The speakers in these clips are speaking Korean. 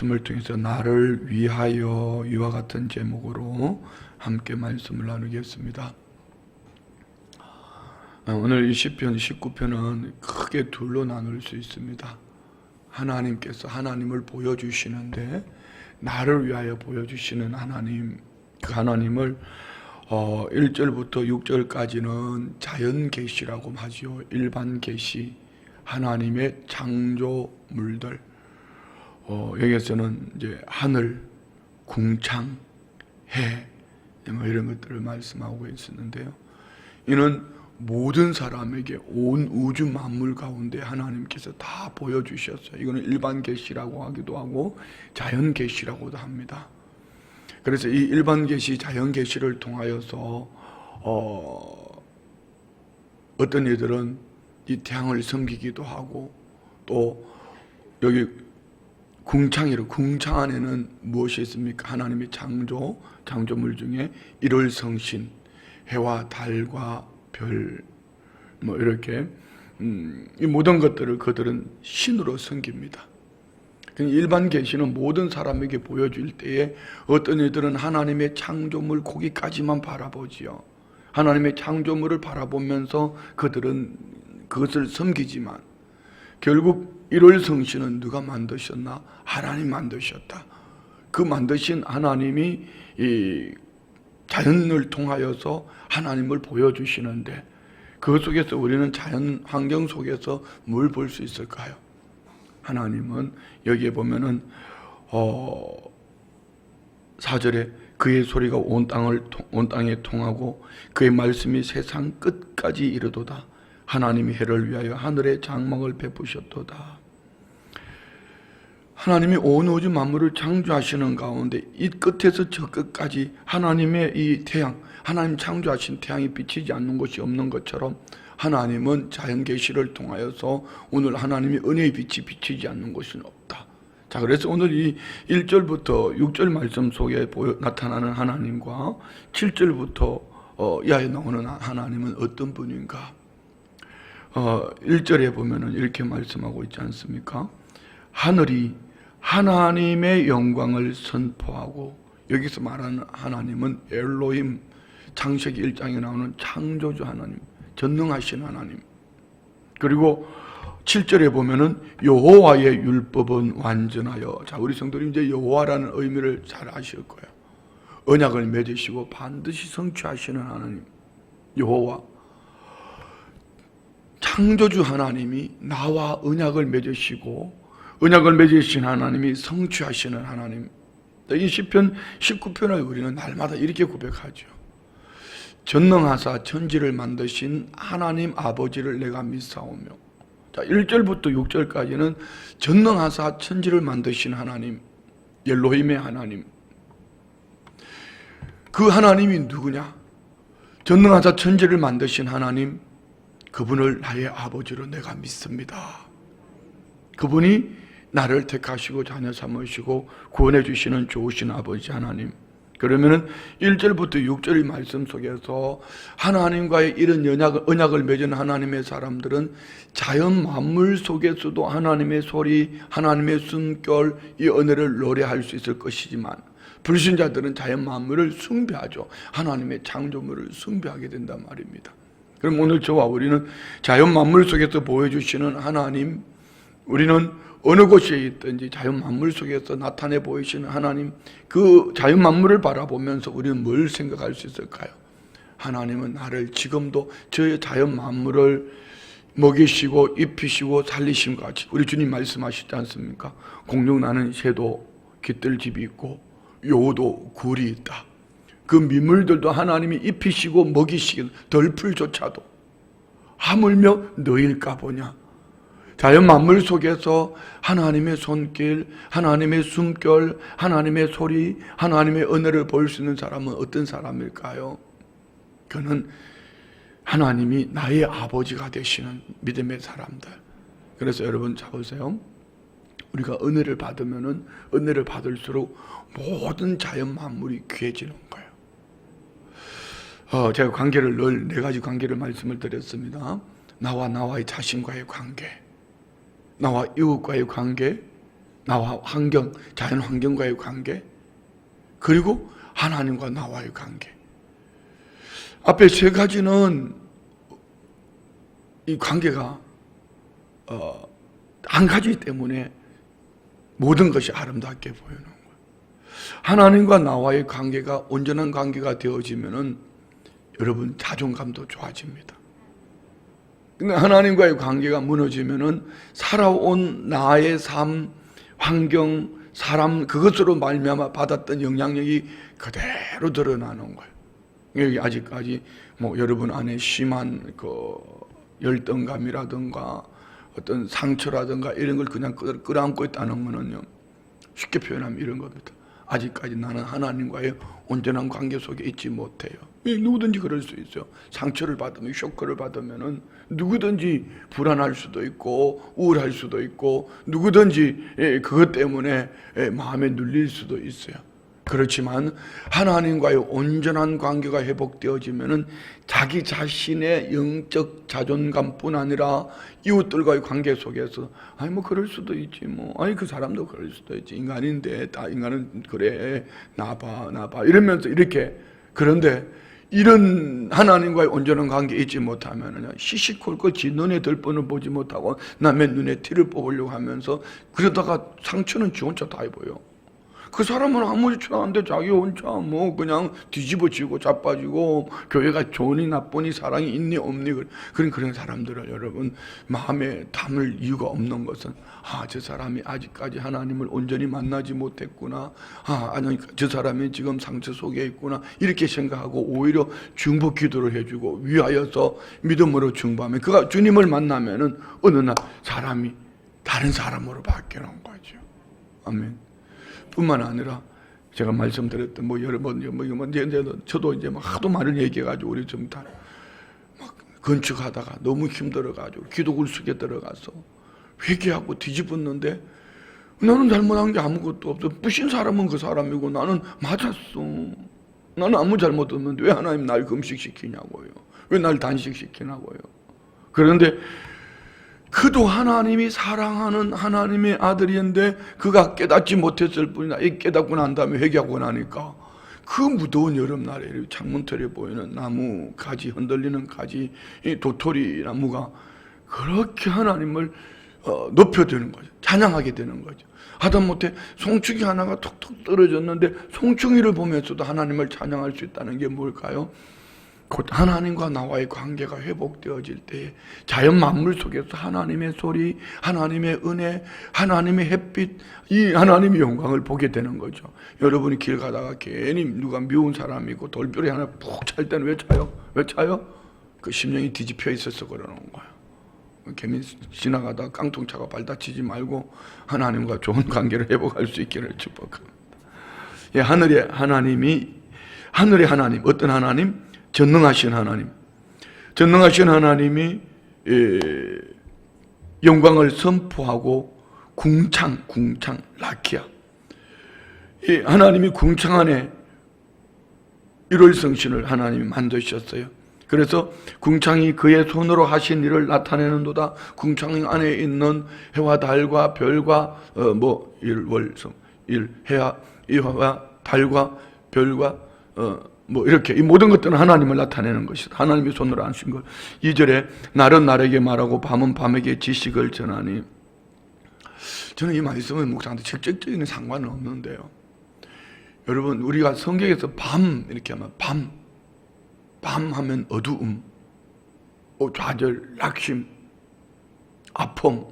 말씀을 통해서 나를 위하여 이와 같은 제목으로 함께 말씀을 나누겠습니다. 오늘 이 시편 19편은 크게 둘로 나눌 수 있습니다. 하나님께서 하나님을 보여주시는데 나를 위하여 보여주시는 하나님, 그 하나님을 1절부터 6절까지는 자연 계시라고 하지요. 일반 계시, 하나님의 창조물들. 여기에서는 이제 하늘, 궁창, 해, 이런 것들을 말씀하고 있었는데요. 이는 모든 사람에게 온 우주 만물 가운데 하나님께서 다 보여주셨어요. 이거는 일반 계시라고 하기도 하고 자연 계시라고도 합니다. 그래서 이 일반 계시, 자연 계시를 통하여서 어떤 이들은 이 태양을 섬기기도 하고, 또 여기 궁창 안에는 무엇이 있습니까? 하나님의 창조물 중에 일월성신, 해와 달과 별, 이렇게 이 모든 것들을 그들은 신으로 섬깁니다. 일반 계시는 모든 사람에게 보여줄 때에 어떤 이들은 하나님의 창조물 거기까지만 바라보지요. 하나님의 창조물을 바라보면서 그들은 그것을 섬기지만, 결국 일월성신은 누가 만드셨나? 하나님 만드셨다. 그 만드신 하나님이 이 자연을 통하여서 하나님을 보여주시는데, 그 속에서 우리는 자연 환경 속에서 뭘 볼 수 있을까요? 하나님은 여기에 보면은 4절에 그의 소리가 온 땅에 통하고 그의 말씀이 세상 끝까지 이르도다. 하나님이 해를 위하여 하늘의 장막을 베푸셨도다. 하나님이 온 우주 만물을 창조하시는 가운데 이 끝에서 저 끝까지 하나님의 이 태양, 하나님 창조하신 태양이 비치지 않는 곳이 없는 것처럼 하나님은 자연 계시를 통하여서 오늘 하나님의 은혜의 빛이 비치지 않는 곳은 없다. 자, 그래서 오늘 이 1절부터 6절 말씀 속에 나타나는 하나님과 7절부터 이하에 나오는 하나님은 어떤 분인가? 1절에 보면은 이렇게 말씀하고 있지 않습니까? 하늘이 하나님의 영광을 선포하고, 여기서 말하는 하나님은 엘로힘, 창세기 1장에 나오는 창조주 하나님, 전능하신 하나님. 그리고 7절에 보면은 여호와의 율법은 완전하여. 자, 우리 성도님 이제 여호와라는 의미를 잘 아실 거예요. 언약을 맺으시고 반드시 성취하시는 하나님, 여호와. 창조주 하나님이 나와 언약을 맺으시고, 언약을 맺으신 하나님이 성취하시는 하나님. 이 시편 19편을 우리는 날마다 이렇게 고백하죠. 전능하사 천지를 만드신 하나님 아버지를 내가 믿사오며. 자, 1절부터 6절까지는 전능하사 천지를 만드신 하나님, 엘로힘의 하나님. 그 하나님이 누구냐? 전능하사 천지를 만드신 하나님, 그분을 나의 아버지로 내가 믿습니다. 그분이 나를 택하시고 자녀 삼으시고 구원해 주시는 좋으신 아버지 하나님. 그러면은 1절부터 6절의 말씀 속에서 하나님과의 이런 언약을 맺은 하나님의 사람들은 자연 만물 속에서도 하나님의 소리, 하나님의 숨결, 이 은혜를 노래할 수 있을 것이지만, 불신자들은 자연 만물을 숭배하죠. 하나님의 창조물을 숭배하게 된단 말입니다. 그럼 오늘 저와 우리는 자연 만물 속에서 보여주시는 하나님, 우리는 어느 곳에 있든지 자연 만물 속에서 나타내 보이시는 하나님, 그 자연 만물을 바라보면서 우리는 뭘 생각할 수 있을까요? 하나님은 나를 지금도 저의 자연 만물을 먹이시고 입히시고 살리심과 같이, 우리 주님 말씀하시지 않습니까? 공중 나는 새도 깃들 집이 있고 여우도 굴이 있다. 그 민물들도 하나님이 입히시고 먹이시기도, 덜풀조차도 하물며 너일까 보냐. 자연 만물 속에서 하나님의 손길, 하나님의 숨결, 하나님의 소리, 하나님의 은혜를 볼 수 있는 사람은 어떤 사람일까요? 그는 하나님이 나의 아버지가 되시는 믿음의 사람들. 그래서 여러분 잡으세요. 우리가 은혜를 받으면은 은혜를 받을수록 모든 자연 만물이 귀해지는 거예요. 제가 관계를 늘 4가지 관계를 말씀을 드렸습니다. 나와 나와의 자신과의 관계, 나와 이웃과의 관계, 나와 환경, 자연 환경과의 관계, 그리고 하나님과 나와의 관계. 앞에 세 가지는 이 관계가 한 가지 때문에 모든 것이 아름답게 보이는 거예요. 하나님과 나와의 관계가 온전한 관계가 되어지면은 여러분 자존감도 좋아집니다. 근데 하나님과의 관계가 무너지면은 살아온 나의 삶, 환경, 사람 그것으로 말미암아 받았던 영향력이 그대로 드러나는 거예요. 여기 아직까지 뭐 여러분 안에 심한 그 열등감이라든가 어떤 상처라든가 이런 걸 그냥 끌어안고 있다는 거는요, 쉽게 표현하면 이런 겁니다. 아직까지 나는 하나님과의 온전한 관계 속에 있지 못해요. 누구든지 그럴 수 있어요. 상처를 받으면, 쇼크를 받으면은 누구든지 불안할 수도 있고 우울할 수도 있고 누구든지 그것 때문에 마음에 눌릴 수도 있어요. 그렇지만 하나님과의 온전한 관계가 회복되어지면은 자기 자신의 영적 자존감뿐 아니라 이웃들과의 관계 속에서 아니 뭐 그럴 수도 있지 뭐 아니 그 사람도 그럴 수도 있지 인간인데 다 인간은 그래 나봐 이러면서 이렇게. 그런데 이런 하나님과의 온전한 관계 잊지 못하면은 시시콜콜 지 눈에 들 뻔을 보지 못하고 남의 눈에 티를 뽑으려고 하면서 그러다가 상처는 지 혼자 다 입어요. 그 사람은 아무렇지도 않은데 자기 혼자 뭐 그냥 뒤집어지고 자빠지고 교회가 좋으니 나쁘니 사랑이 있니 없니 그런 사람들을 여러분 마음에 담을 이유가 없는 것은 저 사람이 아직까지 하나님을 온전히 만나지 못했구나, 아니 저 사람이 지금 상처 속에 있구나 이렇게 생각하고 오히려 중보 기도를 해주고 위하여서 믿음으로 중보하면 그가 주님을 만나면은 어느 날 사람이 다른 사람으로 바뀌는 거죠. 아멘. 뿐만 아니라 제가 말씀드렸던 뭐 여러 번 저도 이제 막 하도 많은 얘기해가지고 우리 좀 다 막 건축하다가 너무 힘들어가지고 기도굴 속에 들어가서 회개하고 뒤집었는데 나는 잘못한 게 아무것도 없어. 부신 사람은 그 사람이고 나는 맞았어. 나는 아무 잘못 없는데 왜 하나님 날 금식시키냐고요. 왜 날 단식시키냐고요. 그런데 그도 하나님이 사랑하는 하나님의 아들인데 그가 깨닫지 못했을 뿐이나 깨닫고 난 다음에 회개하고 나니까 그 무더운 여름날에 창문틀에 보이는 나무 가지, 흔들리는 가지, 이 도토리 나무가 그렇게 하나님을 높여드는 거죠. 찬양하게 되는 거죠. 하다못해 송충이 하나가 톡톡 떨어졌는데 송충이를 보면서도 하나님을 찬양할 수 있다는 게 뭘까요? 곧 하나님과 나와의 관계가 회복되어질 때 자연 만물 속에서 하나님의 소리, 하나님의 은혜, 하나님의 햇빛, 이 하나님의 영광을 보게 되는 거죠. 여러분이 길 가다가 괜히 누가 미운 사람이고 돌벼리 하나 푹 찰 때는 왜 차요? 왜 차요? 그 심령이 뒤집혀 있어서 그러는 거예요. 괜히 지나가다 깡통차가 발다치지 말고 하나님과 좋은 관계를 회복할 수 있기를 축복합니다. 예, 하늘의 하나님, 어떤 하나님? 전능하신 하나님. 전능하신 하나님이 영광을 선포하고 궁창, 라키아. 하나님이 궁창 안에 1월 성신을 하나님이 만드셨어요. 그래서 궁창이 그의 손으로 하신 일을 나타내는도다. 궁창 안에 있는 해와 달과 별과 해와 달과 별과 뭐 이렇게 이 모든 것들은 하나님을 나타내는 것이다. 하나님의 손으로 하신 것. 2절에 날은 날에게 말하고 밤은 밤에게 지식을 전하니. 저는 이 말씀은 목사한테 직접적인 상관은 없는데요. 여러분 우리가 성경에서 밤 이렇게 하면 밤 하면 어두움, 좌절, 낙심, 아픔,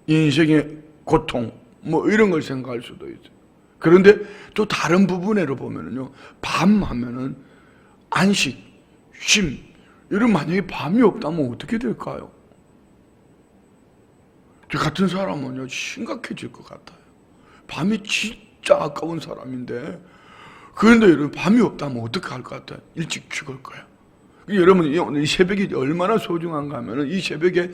인생의 고통 뭐 이런 걸 생각할 수도 있어요. 그런데 또 다른 부분으로 보면은요, 밤 하면은 안식, 쉼, 이런 만약에 밤이 없다면 어떻게 될까요? 저 같은 사람은요, 심각해질 것 같아요. 밤이 진짜 아까운 사람인데, 그런데 여러분, 밤이 없다면 어떻게 할 것 같아요? 일찍 죽을 거예요. 여러분, 이 새벽이 얼마나 소중한가 하면은 이 새벽에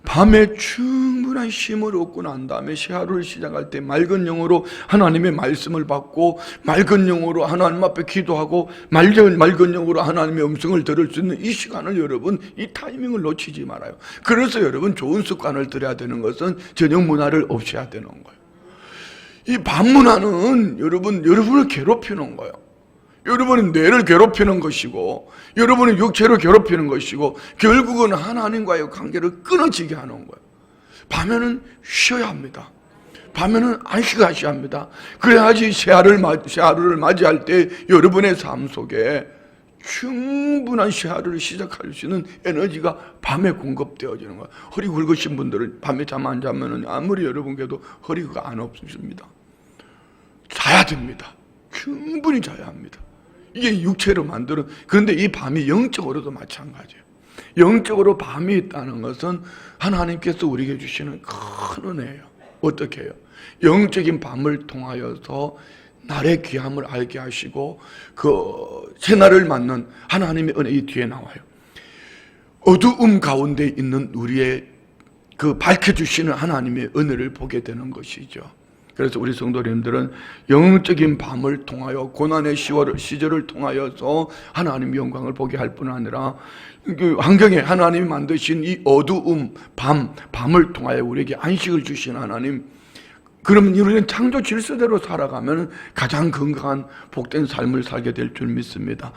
밤에 충분한 쉼을 얻고 난 다음에 새 하루를 시작할 때 맑은 영으로 하나님의 말씀을 받고 맑은 영으로 하나님 앞에 기도하고 맑은 영으로 하나님의 음성을 들을 수 있는 이 시간을 여러분 이 타이밍을 놓치지 말아요. 그래서 여러분 좋은 습관을 들여야 되는 것은 저녁 문화를 없애야 되는 거예요. 이 반문화는 여러분을 괴롭히는 거예요. 여러분은 뇌를 괴롭히는 것이고, 여러분은 육체를 괴롭히는 것이고, 결국은 하나님과의 관계를 끊어지게 하는 거예요. 밤에는 쉬어야 합니다. 밤에는 안식하셔야 합니다. 그래야지 새하루를 맞이할 때 여러분의 삶 속에 충분한 새하루를 시작할 수 있는 에너지가 밤에 공급되어지는 거예요. 허리 굵으신 분들은 밤에 잠 안 자면 아무리 여러분께도 허리가 안 없습니다. 자야 됩니다. 충분히 자야 합니다. 이게 육체로 만드는, 그런데 이 밤이 영적으로도 마찬가지예요. 영적으로 밤이 있다는 것은 하나님께서 우리에게 주시는 큰 은혜예요. 어떻게 해요? 영적인 밤을 통하여서 날의 귀함을 알게 하시고 그 새날을 맞는 하나님의 은혜, 이 뒤에 나와요. 어두움 가운데 있는 우리의 그 밝혀주시는 하나님의 은혜를 보게 되는 것이죠. 그래서 우리 성도님들은 영적인 밤을 통하여 고난의 시절을 통하여서 하나님의 영광을 보게 할 뿐 아니라 그 환경에 하나님이 만드신 이 어두움 밤을 통하여 우리에게 안식을 주신 하나님, 그러면 우리는 창조 질서대로 살아가면 가장 건강한 복된 삶을 살게 될 줄 믿습니다.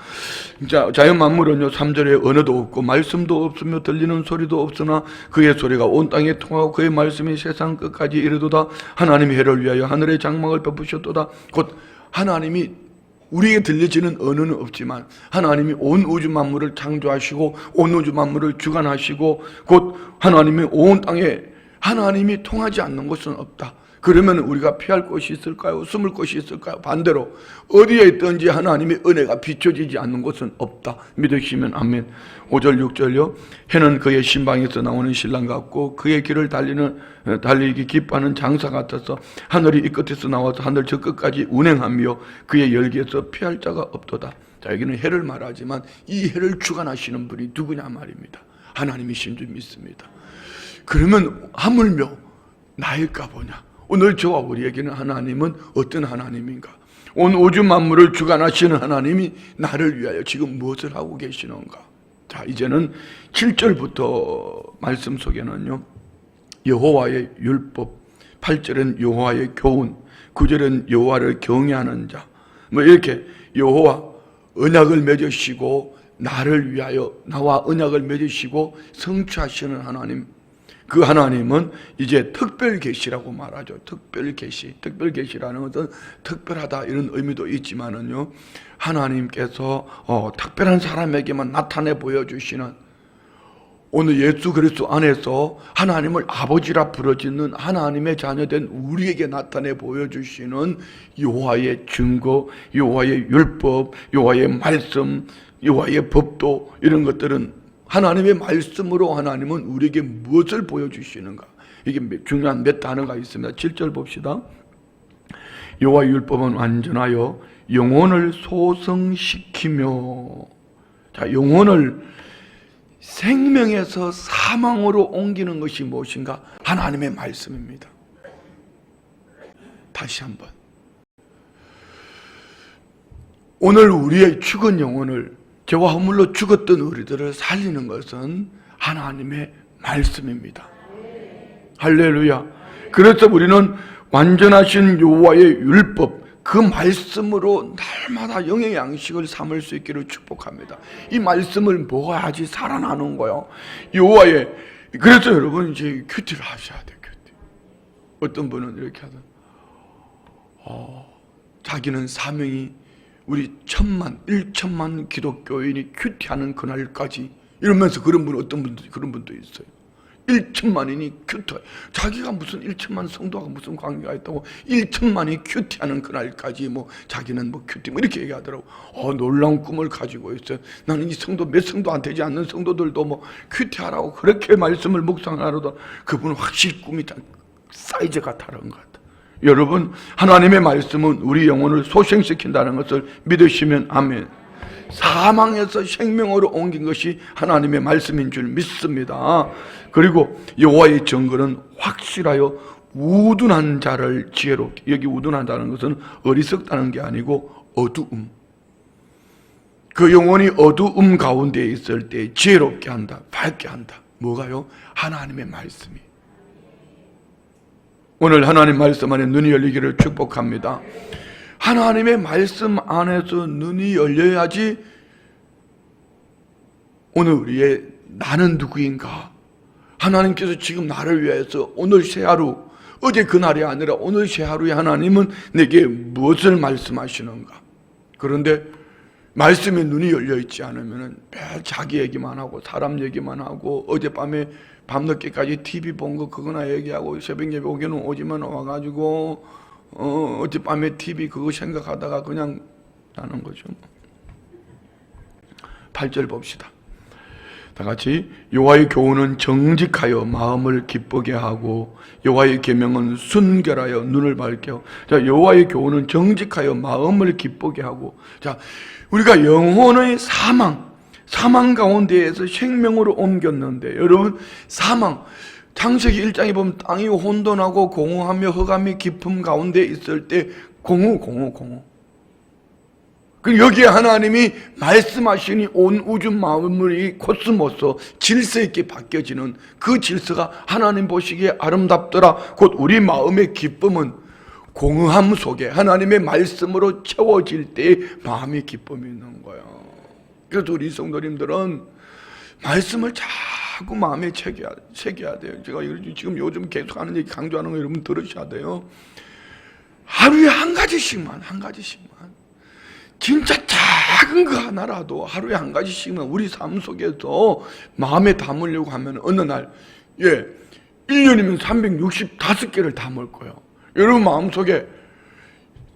자, 자연 만물은요 3절에 언어도 없고 말씀도 없으며 들리는 소리도 없으나 그의 소리가 온 땅에 통하고 그의 말씀이 세상 끝까지 이르도다. 하나님이 해를 위하여 하늘의 장막을 베푸셨도다. 곧 하나님이 우리에게 들려지는 언어는 없지만 하나님이 온 우주 만물을 창조하시고 온 우주 만물을 주관하시고 곧 하나님이 온 땅에 하나님이 통하지 않는 곳은 없다. 그러면 우리가 피할 곳이 있을까요? 숨을 곳이 있을까요? 반대로 어디에 있든지 하나님의 은혜가 비춰지지 않는 곳은 없다. 믿으시면 아멘. 5절 6절요. 해는 그의 신방에서 나오는 신랑 같고 그의 길을 달리기 기뻐하는 장사 같아서 하늘이 이 끝에서 나와서 하늘 저 끝까지 운행하며 그의 열기에서 피할 자가 없도다. 자, 여기는 해를 말하지만 이 해를 주관하시는 분이 누구냐 말입니다. 하나님이신 줄 믿습니다. 그러면 하물며 나일까 보냐. 오늘 저와 우리에게는 하나님은 어떤 하나님인가? 온 우주 만물을 주관하시는 하나님이 나를 위하여 지금 무엇을 하고 계시는가? 자, 이제는 7절부터 말씀 속에는요 여호와의 율법, 8절은 여호와의 교훈, 9절은 여호와를 경외하는 자, 뭐 이렇게 여호와 언약을 맺으시고 나를 위하여 나와 언약을 맺으시고 성취하시는 하나님, 그 하나님은 이제 특별 계시라고 말하죠. 특별 계시. 특별 계시라는 것은 특별하다 이런 의미도 있지만은요, 하나님께서 특별한 사람에게만 나타내 보여주시는, 오늘 예수 그리스도 안에서 하나님을 아버지라 부르짖는 하나님의 자녀된 우리에게 나타내 보여주시는 여호와의 증거, 여호와의 율법, 여호와의 말씀, 여호와의 법도, 이런 것들은 하나님의 말씀으로 하나님은 우리에게 무엇을 보여주시는가? 이게 중요한 몇 단어가 있습니다. 7절 봅시다. 여호와의 율법은 완전하여 영혼을 소성시키며, 자, 영혼을 생명에서 사망으로 옮기는 것이 무엇인가? 하나님의 말씀입니다. 다시 한번, 오늘 우리의 죽은 영혼을, 죄와 허물로 죽었던 우리들을 살리는 것은 하나님의 말씀입니다. 할렐루야. 그래서 우리는 완전하신 여호와의 율법, 그 말씀으로 날마다 영의 양식을 삼을 수 있기를 축복합니다. 이 말씀을 먹어야지 살아나는 거예요. 여호와의, 그래서 여러분 이제 큐티를 하셔야 돼요. 큐티. 어떤 분은 이렇게 하죠. 자기는 사명이 우리 1천만 기독교인이 큐티하는 그날까지, 이러면서 그런 분, 어떤 분도 그런 분도 있어요. 1천만인이 큐티, 자기가 무슨 1천만 성도가 무슨 관계가 있다고 1천만이 큐티하는 그날까지 뭐 자기는 뭐 큐티 뭐 이렇게 얘기하더라고. 놀라운 꿈을 가지고 있어요. 나는 이 성도, 몇 성도 안 되지 않는 성도들도 뭐 큐티하라고 그렇게 말씀을 묵상하려다 그분은 확실히 꿈이 사이즈가 다른 것 같아요. 여러분, 하나님의 말씀은 우리 영혼을 소생시킨다는 것을 믿으시면 아멘. 사망에서 생명으로 옮긴 것이 하나님의 말씀인 줄 믿습니다. 그리고 여호와의 증거는 확실하여 우둔한 자를 지혜롭게, 여기 우둔하다는 것은 어리석다는 게 아니고 어두움, 그 영혼이 어두움 가운데 있을 때 지혜롭게 한다, 밝게 한다. 뭐가요? 하나님의 말씀이. 오늘 하나님 말씀 안에 눈이 열리기를 축복합니다. 하나님의 말씀 안에서 눈이 열려야지 오늘 우리의 나는 누구인가, 하나님께서 지금 나를 위해서 오늘 새 하루, 어제 그날이 아니라 오늘 새 하루에 하나님은 내게 무엇을 말씀하시는가. 그런데 말씀에 눈이 열려있지 않으면 매일 자기 얘기만 하고 사람 얘기만 하고 어젯밤에 밤늦게까지 TV 본 거 그거나 얘기하고 새벽 예배 오기는 오지만 와가지고 어젯밤에 TV 그거 생각하다가 그냥 자는 거죠. 8절 봅시다. 다 같이 여호와의 교훈은 정직하여 마음을 기쁘게 하고 여호와의 계명은 순결하여 눈을 밝게 하고. 자, 여호와의 교훈은 정직하여 마음을 기쁘게 하고. 자, 우리가 영혼의 사망 가운데에서 생명으로 옮겼는데, 여러분 사망, 창세기 1장에 보면 땅이 혼돈하고 공허하며 흑암이 깊음 가운데 있을 때 공허. 그 여기에 하나님이 말씀하시니 온 우주 만물이 코스모스 질서 있게 바뀌어지는 그 질서가 하나님 보시기에 아름답더라. 곧 우리 마음의 기쁨은 공허함 속에 하나님의 말씀으로 채워질 때 마음의 기쁨이 있는 거예요. 그래서 우리 성도님들은 말씀을 자꾸 마음에 새겨야 돼요. 제가 지금 요즘 계속 하는 얘기, 강조하는 거 여러분 들으셔야 돼요. 하루에 한 가지씩만 진짜 작은 거 하나라도 하루에 한 가지씩만 우리 삶 속에서 마음에 담으려고 하면 어느 날 1년이면 365개를 담을 거예요. 여러분 마음속에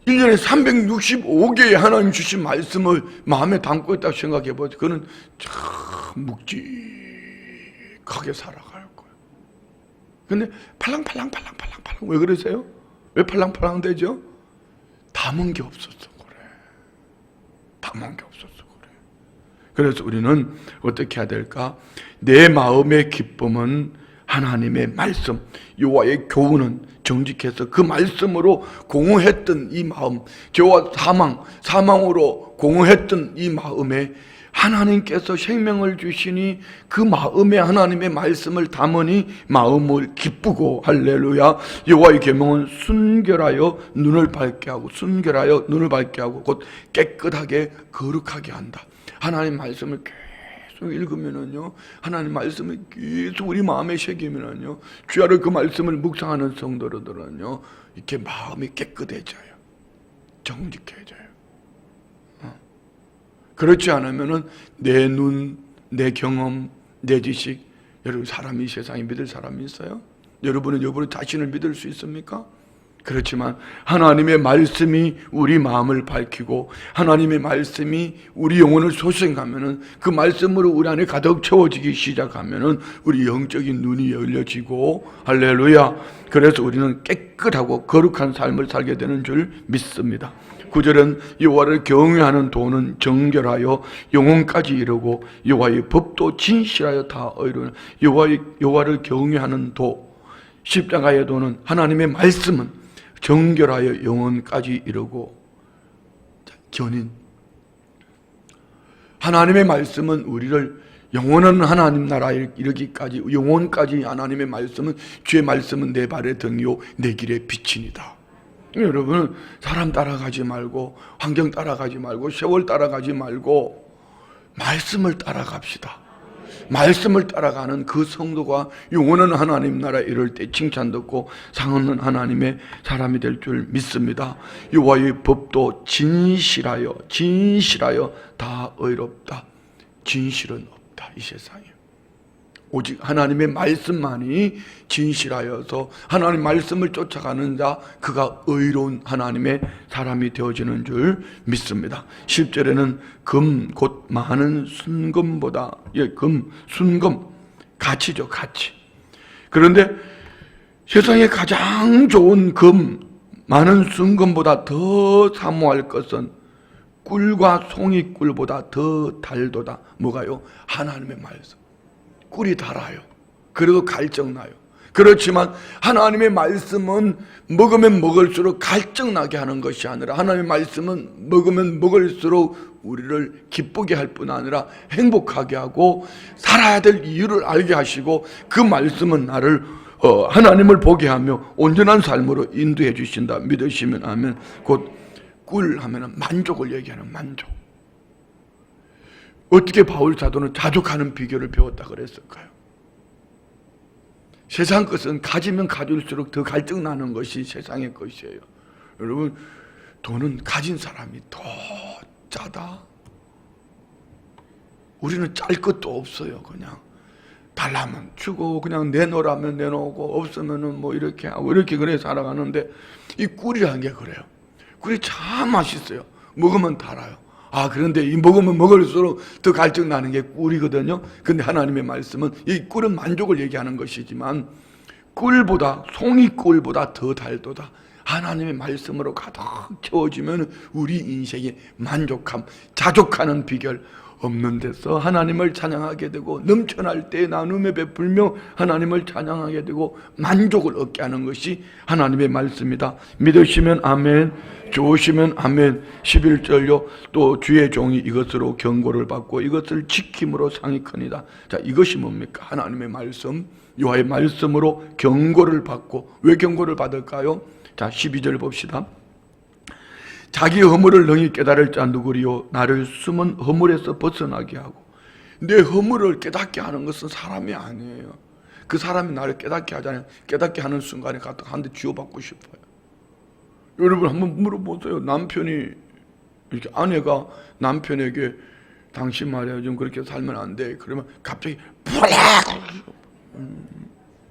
1년에 365개의 하나님 주신 말씀을 마음에 담고 있다고 생각해 보세요. 그거는 참 묵직하게 살아갈 거예요. 근데 팔랑팔랑 왜 그러세요? 왜 팔랑팔랑 되죠? 담은 게 없었어 그래. 그래서 우리는 어떻게 해야 될까? 내 마음의 기쁨은 하나님의 말씀, 여호와의 교훈은 정직해서 그 말씀으로 공허했던 이 마음, 죄와 사망으로 공허했던 이 마음에 하나님께서 생명을 주시니 그 마음에 하나님의 말씀을 담으니 마음을 기쁘고, 할렐루야. 여호와의 계명은 순결하여 눈을 밝게 하고 곧 깨끗하게 거룩하게 한다. 하나님 말씀을 계속 읽으면은요, 하나님 말씀을 계속 우리 마음에 새기면은요, 주야를 그 말씀을 묵상하는 성도들은요, 이렇게 마음이 깨끗해져요, 정직해져요. 그렇지 않으면은 내 눈, 내 경험, 내 지식, 여러분 사람이 세상에 믿을 사람이 있어요? 여러분은 자신을 믿을 수 있습니까? 그렇지만 하나님의 말씀이 우리 마음을 밝히고 하나님의 말씀이 우리 영혼을 소생하면은, 그 말씀으로 우리 안에 가득 채워지기 시작하면은 우리 영적인 눈이 열려지고, 할렐루야. 그래서 우리는 깨끗하고 거룩한 삶을 살게 되는 줄 믿습니다. 9절은 여호와를 경외하는 도는 정결하여 영혼까지 이르고 여호와의 법도 진실하여 다 이루는. 여호와를 경외하는 도, 십자가의 도는 하나님의 말씀은 정결하여 영혼까지 이르고. 견인, 하나님의 말씀은 우리를 영원한 하나님 나라에 이르기까지, 영혼까지 하나님의 말씀은, 주의 말씀은 내 발의 등이요 내 길의 빛이니이다. 여러분 사람 따라가지 말고, 환경 따라가지 말고, 세월 따라가지 말고 말씀을 따라갑시다. 말씀을 따라가는 그 성도가 영원한 하나님 나라에 이를 때 칭찬 듣고 상 얻는 하나님의 사람이 될 줄 믿습니다. 여호와의 법도 진실하여 다 의롭다. 진실은 없다, 이 세상에. 오직 하나님의 말씀만이 진실하여서 하나님 말씀을 쫓아가는 자, 그가 의로운 하나님의 사람이 되어지는 줄 믿습니다. 10절에는 금 곧 많은 순금보다, 순금 가치죠, 가치. 그런데 세상에 가장 좋은 금, 많은 순금보다 더 사모할 것은 꿀과 송이꿀보다 더 달도다. 뭐가요? 하나님의 말씀. 꿀이 달아요. 그래도 갈증나요. 그렇지만 하나님의 말씀은 먹으면 먹을수록 갈증나게 하는 것이 아니라, 하나님의 말씀은 먹으면 먹을수록 우리를 기쁘게 할 뿐 아니라 행복하게 하고 살아야 될 이유를 알게 하시고, 그 말씀은 나를 하나님을 보게 하며 온전한 삶으로 인도해 주신다 믿으시면 아멘. 곧 꿀 하면은 만족을 얘기하는 만족. 어떻게 바울 사도는 자족하는 비결을 배웠다 그랬을까요? 세상 것은 가지면 가질수록 더 갈증 나는 것이 세상의 것이에요. 여러분, 돈은 가진 사람이 더 짜다. 우리는 짤 것도 없어요. 그냥 달라면 주고 그냥 내놓으라면 내놓고 없으면은 뭐 이렇게 하고 이렇게 그래 살아가는데, 이 꿀이라는 게 그래요. 꿀이 참 맛있어요. 먹으면 달아요. 그런데 이 먹으면 먹을수록 더 갈증 나는 게 꿀이거든요. 근데 하나님의 말씀은 이 꿀은 만족을 얘기하는 것이지만 꿀보다, 송이꿀보다 더 달도다. 하나님의 말씀으로 가득 채워지면 우리 인생의 만족함, 자족하는 비결 없는 데서 하나님을 찬양하게 되고, 넘쳐날 때 나눔에 베풀며 하나님을 찬양하게 되고 만족을 얻게 하는 것이 하나님의 말씀이다. 믿으시면 아멘, 좋으시면 아멘. 11절요. 또 주의 종이 이것으로 경고를 받고 이것을 지킴으로 상이 크니다. 자, 이것이 뭡니까? 하나님의 말씀, 여호와의 말씀으로 경고를 받고. 왜 경고를 받을까요? 자, 12절 봅시다. 자기 허물을 능히 깨달을 자 누구리요? 나를 숨은 허물에서 벗어나게 하고. 내 허물을 깨닫게 하는 것은 사람이 아니에요. 그 사람이 나를 깨닫게 하잖아요. 깨닫게 하는 순간에 갖다가 한 대 쥐어받고 싶어요. 여러분 한번 물어보세요. 남편이, 이렇게 아내가 남편에게 당신 말이야 좀 그렇게 살면 안 돼. 그러면 갑자기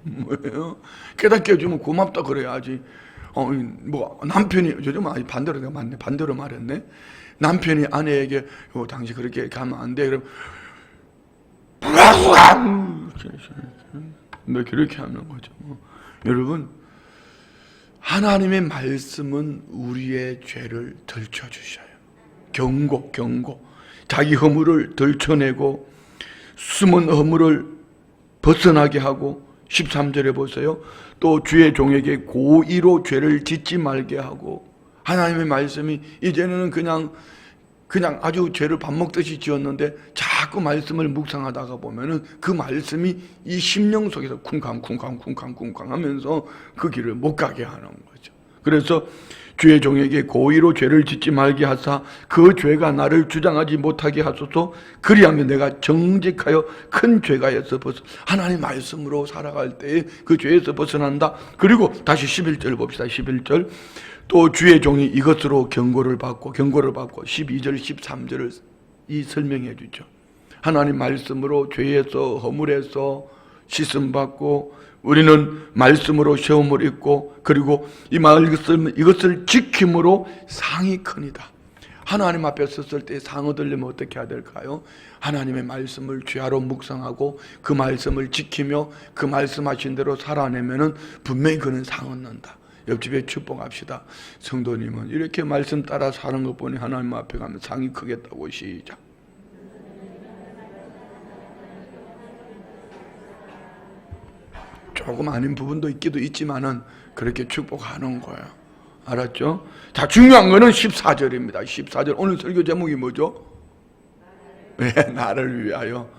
뭐예요? 깨닫게 해주면 고맙다 그래야지. 뭐 남편이, 요즘 반대로 내가 맞네, 반대로 말했네. 남편이 아내에게 당신 그렇게 가면 안 돼. 그럼 뭐 그렇게 하는 거죠. 여러분, 하나님의 말씀은 우리의 죄를 들춰주셔요. 경고. 자기 허물을 들춰내고 숨은 허물을 벗어나게 하고, 13절에 보세요. 또 주의 종에게 고의로 죄를 짓지 말게 하고. 하나님의 말씀이 이제는 그냥 아주 죄를 밥 먹듯이 지었는데 자꾸 말씀을 묵상하다가 보면은 그 말씀이 이 심령 속에서 쿵쾅 하면서 그 길을 못 가게 하는 거죠. 그래서 주의 종에게 고의로 죄를 짓지 말게 하사 그 죄가 나를 주장하지 못하게 하소서. 그리하면 내가 정직하여 큰 죄가에서 하나님 말씀으로 살아갈 때에 그 죄에서 벗어난다. 그리고 다시 11절 봅시다. 11절. 또 주의 종이 이것으로 경고를 받고 12절 13절을 이 설명해 주죠. 하나님 말씀으로 죄에서 허물에서 씻음받고 우리는 말씀으로 시험을 입고, 그리고 이것을 지킴으로 상이 크니다. 하나님 앞에 섰을 때 상 얻으려면 어떻게 해야 될까요? 하나님의 말씀을 죄하로 묵상하고 그 말씀을 지키며 그 말씀하신 대로 살아내면은 분명히 그는 상 얻는다. 옆집에 축복합시다. 성도님은 이렇게 말씀 따라 사는 것 보니 하나님 앞에 가면 상이 크겠다고. 시작. 조금 아닌 부분도 있기도 있지만은 그렇게 축복하는 거예요. 알았죠? 자, 중요한 거는 14절입니다. 14절. 오늘 설교 제목이 뭐죠? 네, 나를 위하여.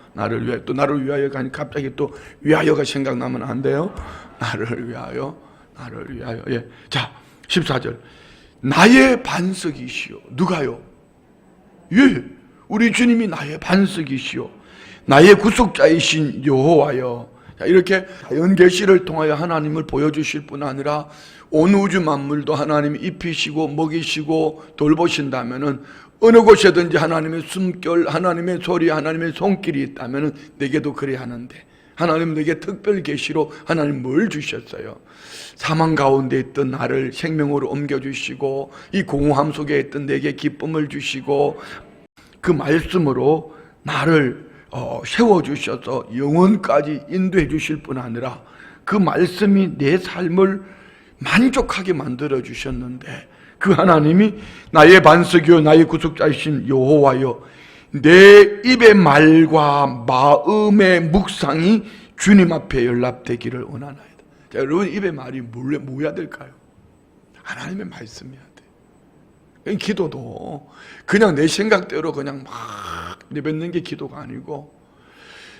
또 나를 위하여 가니 갑자기 또 위하여가 생각나면 안 돼요. 나를 위하여. 예. 자, 14절. 나의 반석이시오. 누가요? 예, 우리 주님이 나의 반석이시오. 나의 구속자이신 여호와여. 자, 이렇게 자연계시를 통하여 하나님을 보여주실 뿐 아니라 온 우주 만물도 하나님이 입히시고 먹이시고 돌보신다면은 어느 곳에든지 하나님의 숨결, 하나님의 소리, 하나님의 손길이 있다면은 내게도 그래야 하는데, 하나님 내게 특별 계시로 하나님 뭘 주셨어요? 사망 가운데 있던 나를 생명으로 옮겨주시고, 이 공허함 속에 있던 내게 기쁨을 주시고, 그 말씀으로 나를 세워주셔서 영원까지 인도해 주실 뿐 아니라 그 말씀이 내 삶을 만족하게 만들어 주셨는데, 그 하나님이 나의 반석이요 나의 구속자이신 여호와여, 내 입의 말과 마음의 묵상이 주님 앞에 연락되기를 원하나이다. 자, 여러분, 입의 말이 뭐야 될까요? 하나님의 말씀이야 돼. 기도도 그냥 내 생각대로 그냥 막 내뱉는 게 기도가 아니고,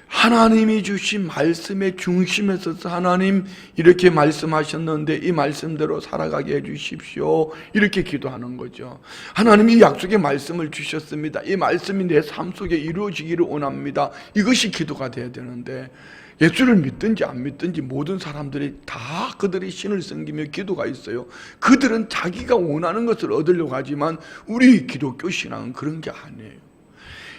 하나님이 주신 말씀의 중심에 서서 하나님 이렇게 말씀하셨는데 이 말씀대로 살아가게 해주십시오. 이렇게 기도하는 거죠. 하나님이 이 약속의 말씀을 주셨습니다. 이 말씀이 내 삶 속에 이루어지기를 원합니다. 이것이 기도가 돼야 되는데 예수를 믿든지 안 믿든지 모든 사람들이 다 그들이 신을 섬기며 기도가 있어요. 그들은 자기가 원하는 것을 얻으려고 하지만 우리 기독교 신앙은 그런 게 아니에요.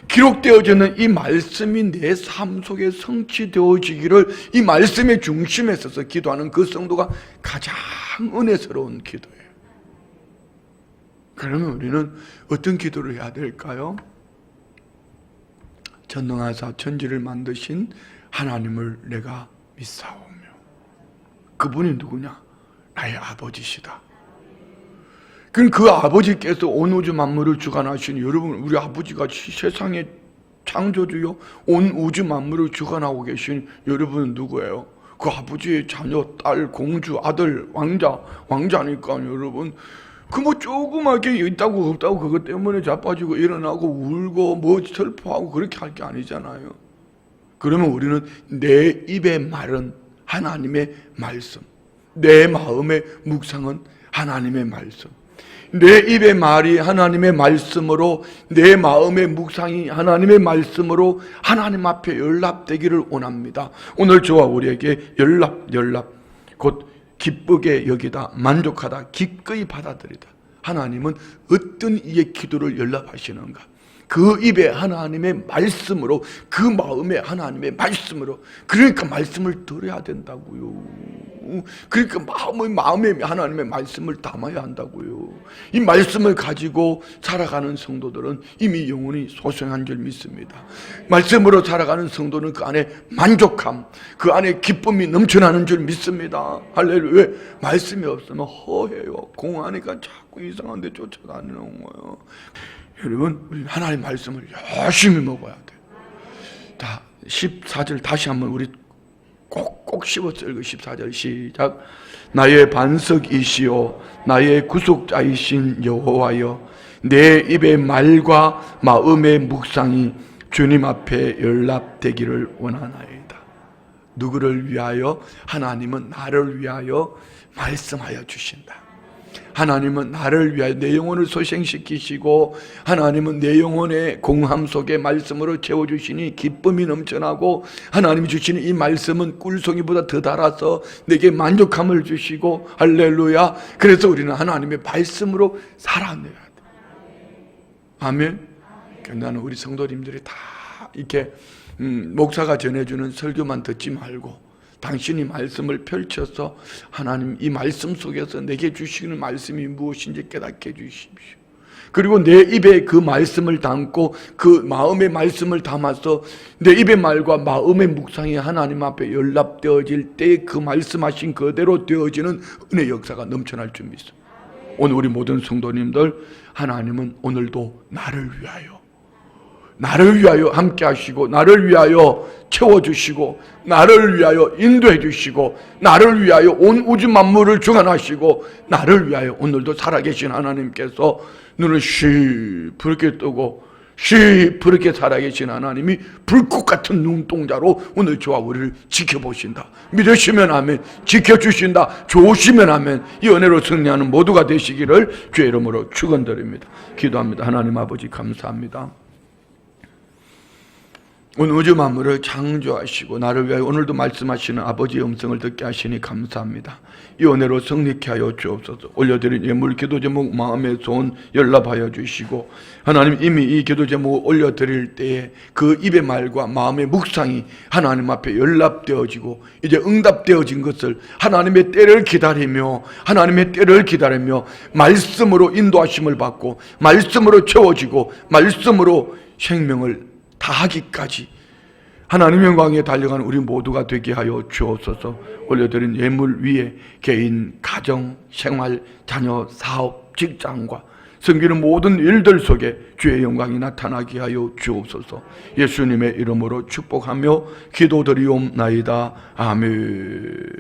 기록되어지는 이 말씀이 내 삶 속에 성취되어지기를 이 말씀의 중심에 서서 기도하는 그 성도가 가장 은혜스러운 기도예요. 그러면 우리는 어떤 기도를 해야 될까요? 전능하사 천지를 만드신 하나님을 내가 믿사오며 그분이 누구냐? 나의 아버지시다. 그럼 그 아버지께서 온 우주 만물을 주관하신 여러분, 우리 아버지가 세상의 창조주요 온 우주 만물을 주관하고 계신 여러분은 누구예요? 그 아버지의 자녀, 딸, 공주, 아들, 왕자니까 여러분 그 뭐 조그맣게 있다고 없다고 그것 때문에 자빠지고 일어나고 울고 뭐 슬퍼하고 그렇게 할 게 아니잖아요. 그러면 우리는 내 입의 말은 하나님의 말씀, 내 마음의 묵상은 하나님의 말씀, 내 입의 말이 하나님의 말씀으로 내 마음의 묵상이 하나님의 말씀으로 하나님 앞에 연락되기를 원합니다. 오늘 저와 우리에게 연락 곧 기쁘게 여기다 만족하다 기꺼이 받아들이다. 하나님은 어떤 이의 기도를 연락하시는가? 그 입에 하나님의 말씀으로 그 마음에 하나님의 말씀으로 그러니까 말씀을 들어야 된다고요. 그러니까 마음에 하나님의 말씀을 담아야 한다고요. 이 말씀을 가지고 살아가는 성도들은 이미 영혼이 소생한 줄 믿습니다. 말씀으로 살아가는 성도는 그 안에 만족함, 그 안에 기쁨이 넘쳐나는 줄 믿습니다. 할렐루야. 왜? 말씀이 없으면 허해요. 공하니까 자꾸 이상한 데 쫓아다니는 거예요. 여러분, 우리 하나님의 말씀을 열심히 먹어야 돼요. 자, 14절 다시 한번 우리 꼭꼭 씹어서 읽어. 14절 시작. 나의 반석이시오 나의 구속자이신 여호와여, 내 입의 말과 마음의 묵상이 주님 앞에 연락되기를 원하나이다. 누구를 위하여? 하나님은 나를 위하여 말씀하여 주신다. 하나님은 나를 위하여 내 영혼을 소생시키시고 하나님은 내 영혼의 공함 속에 말씀으로 채워주시니 기쁨이 넘쳐나고 하나님이 주시는 이 말씀은 꿀송이보다 더 달아서 내게 만족함을 주시고 할렐루야. 그래서 우리는 하나님의 말씀으로 살아내야 돼. 아멘. 나는 우리 성도님들이 다 이렇게 목사가 전해주는 설교만 듣지 말고 당신이 말씀을 펼쳐서 하나님 이 말씀 속에서 내게 주시는 말씀이 무엇인지 깨닫게 해주십시오. 그리고 내 입에 그 말씀을 담고 그 마음의 말씀을 담아서 내 입의 말과 마음의 묵상이 하나님 앞에 연락되어질 때 그 말씀하신 그대로 되어지는 은혜 역사가 넘쳐날 줄 믿습니다. 오늘 우리 모든 성도님들, 하나님은 오늘도 나를 위하여 함께 하시고 나를 위하여 채워주시고 나를 위하여 인도해 주시고 나를 위하여 온 우주 만물을 주관하시고 나를 위하여 오늘도 살아계신 하나님께서 눈을 시퍼렇게 뜨고 시퍼렇게 살아계신 하나님이 불꽃 같은 눈동자로 오늘 저와 우리를 지켜보신다. 믿으시면 아멘. 지켜주신다. 좋으시면 아멘. 이 은혜로 승리하는 모두가 되시기를 주의 이름으로 축원드립니다. 기도합니다. 하나님 아버지 감사합니다. 오늘 우주 만물을 창조하시고 나를 위하여 오늘도 말씀하시는 아버지의 음성을 듣게 하시니 감사합니다. 이 은혜로 성립케 하여 주옵소서. 올려드린 예물 기도 제목 마음의 소원 연락하여 주시고 하나님 이미 이 기도 제목을 올려드릴 때에 그 입의 말과 마음의 묵상이 하나님 앞에 연락되어지고 이제 응답되어진 것을 하나님의 때를 기다리며 말씀으로 인도하심을 받고 말씀으로 채워지고 말씀으로 생명을 다하기까지 하나님 영광에 달려가는 우리 모두가 되게 하여 주옵소서. 올려드린 예물 위에 개인, 가정, 생활, 자녀, 사업, 직장과 섬기는 모든 일들 속에 주의 영광이 나타나게 하여 주옵소서. 예수님의 이름으로 축복하며 기도드리옵나이다. 아멘.